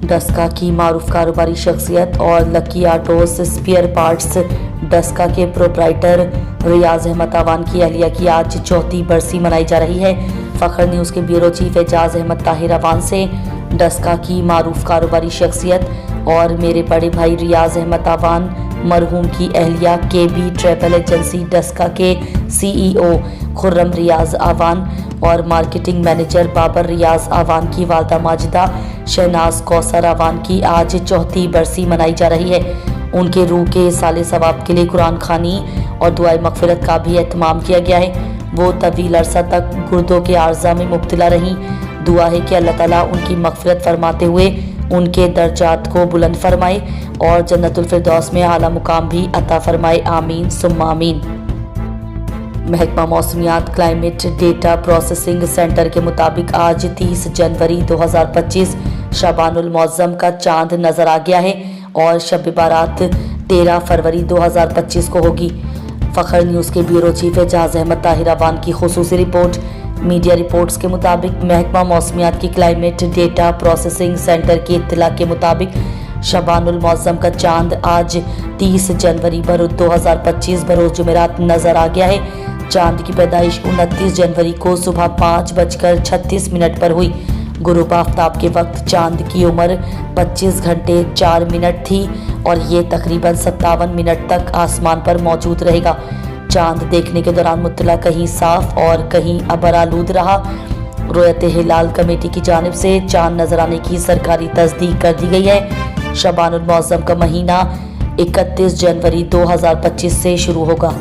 डस्का की मारूफ कारोबारी शख्सियत और lucky autos spare parts Daska के प्रोप्राइटर रियाज अहमद तावान की अहलिया की आज चौथी बरसी मनाई जा रही है। फखर न्यूज़ के ब्यूरो चीफ एजाज अहमद ताहिर अवान से डस्का की मारूफ कारोबारी शख्सियत और मेरे बड़े भाई रियाज अहमद तावान मरहूम की अहलिया KB ट्रैवल एजेंसी डस्का के CEO खुर्रम रियाज आवान और मार्केटिंग मैनेजर बाबर रियाज आवान की वालदा माजिदा शहनाज कौसर आवान की आज चौथी बरसी मनाई जा रही है। उनके रूह के साले सवाब के लिए कुरान खानी और दुआए मगफिरत का भी एहतमाम किया गया है। वो तवील अरसा तक गुर्दों के आर्जा में मुब्तला रहीं। दुआ है कि अल्लाह ताला उनकी मगफिरत फरमाते हुए उनके दर्जात को बुलंद फरमाए और जन्नतुल फिरदौस में आला मुकाम भी अता फरमाए। आमीन सुम्मा आमीन। महकमा मौसमियात क्लाइमेट डेटा प्रोसेसिंग सेंटर के मुताबिक आज 30 जनवरी 2025 शबानुल मौज़म का चांद नजर आ गया है और शब बारात 13 फरवरी 2025 को होगी। फखर न्यूज़ के ब्यूरो चीफ एजाज अहमद ताहिर अवान की खुसूसी रिपोर्ट। मीडिया रिपोर्ट्स के मुताबिक महकमा मौसमियात की क्लाइमेट डेटा प्रोसेसिंग सेंटर की इत्तला के मुताबिक शबानुल मौज़म का चांद आज 30 जनवरी 2025 बरोज़ जुमेरात नजर आ गया है। चांद की पैदाइश 29 जनवरी को सुबह 5:36 पर हुई। गुरूब आफ्ताब के वक्त चांद की उम्र 25 घंटे 4 मिनट थी और ये तकरीबन 57 मिनट तक आसमान पर मौजूद रहेगा। चांद देखने के दौरान मुत्तला कहीं साफ और कहीं अबरालूद रहा। रोयत हिलाल कमेटी की जानिब से चांद नजर आने की सरकारी तस्दीक कर दी गई है। शबानुल मौज़म का महीना 31 जनवरी 2025 से शुरू होगा।